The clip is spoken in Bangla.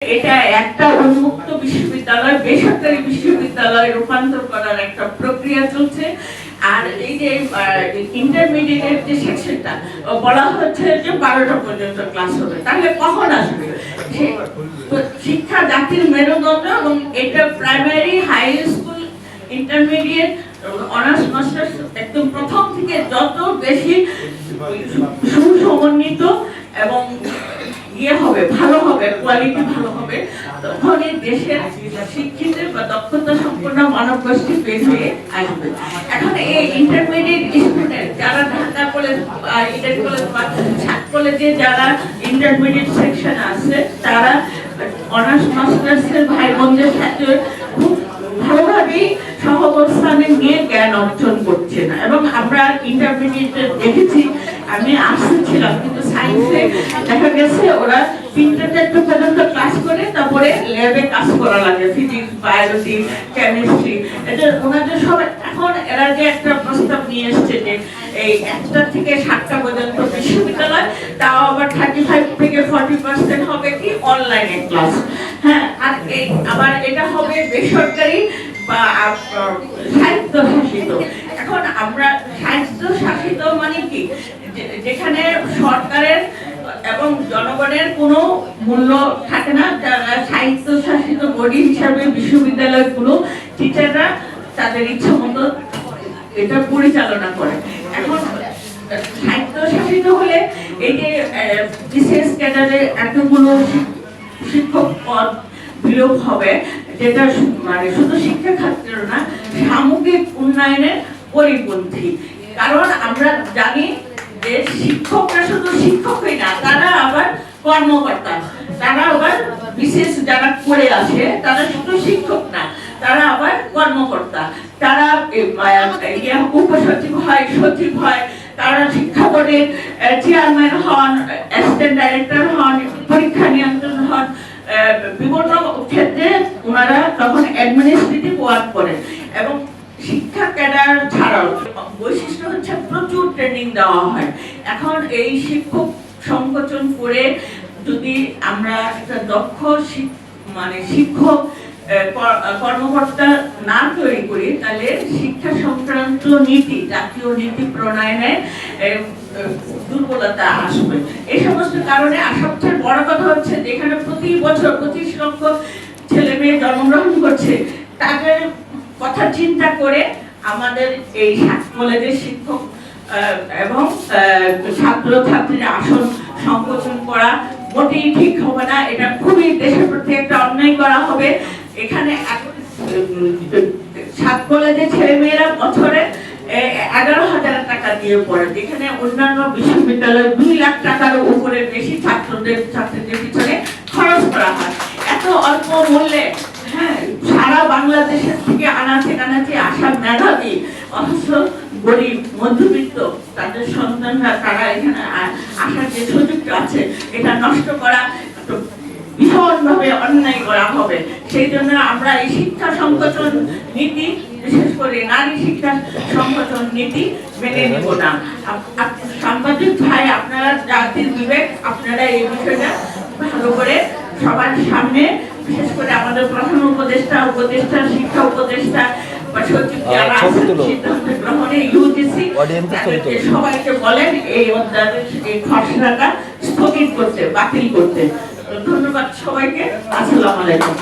এটা একটা উন্মুক্ত বিশ্ববিদ্যালয় বেসরকারি বিশ্ববিদ্যালয়ে রূপান্তর করার একটা প্রক্রিয়া চলছে। আর এই যে ইন্টারমিডিয়েটের যে সেকশনটা বলা হচ্ছে যে 12টা পর্যন্ত ক্লাস হবে, তাহলে কখন আসবে? শিক্ষা জাতির মেরুদণ্ড এবং এটা primary, high school, intermediate, honours, masters একদম প্রথম থেকে যত বেশি সুসমন্বিত এবং হবে, ভালো হবে, কোয়ালিটি ভালো হবে, তখন এই দেশের শিক্ষিত বা দক্ষতা সম্পন্ন মানব গোষ্ঠী বের হয়ে আসবে। এখন এই ইন্টারমিডিয়েট স্টুডেন্ট যারা ঢাকা কলেজ, ইডেন কলেজ বা সাত কলেজে যারা ইন্টারমিডিয়েট সেকশন আছে, তারা অনার্স মাস্টার্সের ভাই বোনদের সাথে খুব ভালোভাবেই সহাবস্থানে নিয়ে জ্ঞান অর্জন করছে না। এবং আমরা ইন্টারমিডিয়েটে দেখেছি, আমি আর্টসে ছিলাম কিন্তু সায়েন্সে দেখা গেছে ওরা 3টা-4টা পর্যন্ত ক্লাস করে তারপরে ল্যাবে কাজ করা লাগে, ফিজিক্স, বায়োলজি, কেমিস্ট্রি। এটা ওনাদের সবাই এখন এরা যে একটা প্রস্তাব নিয়ে এসছে যে এই 1টা থেকে 7টা পর্যন্ত বিশ্ববিদ্যালয়, তাও আবার 35 থেকে 40% হবে কি অনলাইনে ক্লাস। হ্যাঁ, আর এই আবার এটা হবে বেসরকারি বা স্বায়ত্তশাসিত। এখন আমরা স্বায়ত্তশাসিত মানে কি, যেখানে সরকারের এবং জনগণের কোনো মূল্য থাকে না, যারা স্বায়ত্তশাসিত বডি হিসাবে বিশ্ববিদ্যালয়গুলো টিচাররা তাদের ইচ্ছা মতো এটা পরিচালনা করে। এখন স্বায়ত্তশাসিত হলে এই যে বিশেষ ক্যাডারে এতগুলো শিক্ষক পদ বিলোপ হবে, যেটা মানে শুধু শিক্ষা ক্ষেত্রে না, সামগ্রিক উন্নয়নের পরিপন্থী। কারণ আমরা জানি যে শিক্ষকরা শুধু শিক্ষকই না, তারা আবার কর্মকর্তা, তারা আবার বিশেষ যারা করে আসে তারা শুধু শিক্ষক না, তারা আবার কর্মকর্তা, তারা উপসচিব হয়, সচিব হয়, তারা শিক্ষা বোর্ডের চেয়ারম্যান হন, অ্যাসিস্ট্যান্ট ডাইরেক্টর হন, পরীক্ষা নিয়ন্ত্রণ হন, বিভিন্ন ক্ষেত্রে ওনারা তখন অ্যাডমিনিস্ট্রেটিভ ওয়ার্ক করেন। এবং শিক্ষা ক্যাডার ছাড়াও বৈশিষ্ট্য হচ্ছে প্রচুর ট্রেনিং দেওয়া হয়। এখন এই শিক্ষক সংকোচন করে যদি আমরা একটা দক্ষ শিক্ষক কর্মকর্তা না তৈরি করি, তাহলে শিক্ষা সংক্রান্ত নীতি, জাতীয় নীতি প্রণয়নে দুর্বলতা আসবে। এই সমস্ত কারণে সবচেয়ে বড় কথা হচ্ছে, যেখানে প্রতি বছর 25 লক্ষ ছেলে মেয়ে জন্মগ্রহণ করছে, তাদের কথা চিন্তা করে আমাদের এই সাত কলেজের শিক্ষক এবং ছাত্র ছাত্রীর আসন সংকোচন করা মোটেই ঠিক হবে না। এটা খুবই দেশের প্রতি একটা অন্যায় করা হবে। এখানে সাত কলেজের ছেলে মেয়েরা বছরে 11,000 টাকা দিয়ে পড়ে, যেখানে অন্যান্য বিশ্ববিদ্যালয়ে 2 লাখ টাকার উপরে বেশি ছাত্রীদের পিছনে খরচ করা হয়। এত অল্প মূল্যে, হ্যাঁ, সারা বাংলাদেশের থেকে আনাচে কানাচে আসা মেধাবী অথচ গরিব মধ্যবিত্ত তাদের সন্তানরা, তারা এখানে আসার যে সুযোগটা আছে, এটা নষ্ট করা ভীষণভাবে অন্যায় করা হবে। সেই জন্য আমরা এই শিক্ষা সংকোচন নীতি, বিশেষ করে নারী শিক্ষা সংকোচন নীতি মেনে নেব না। সাংবাদিক ভাই, আপনারা জাতির বিবেক, আপনারা এই বিষয়টা ভালো করে সবার সামনে, বিশেষ করে আমাদের প্রধান উপদেষ্টা, শিক্ষা উপদেষ্টা বা সচিব যারা সিদ্ধান্ত গ্রহণে ইউজিসি, সবাইকে বলেন এই অধ্যাদেশ, এই খসড়াটা স্থগিত করতে, বাতিল করতে। ধন্যবাদ সবাইকে। আসসালামু আলাইকুম।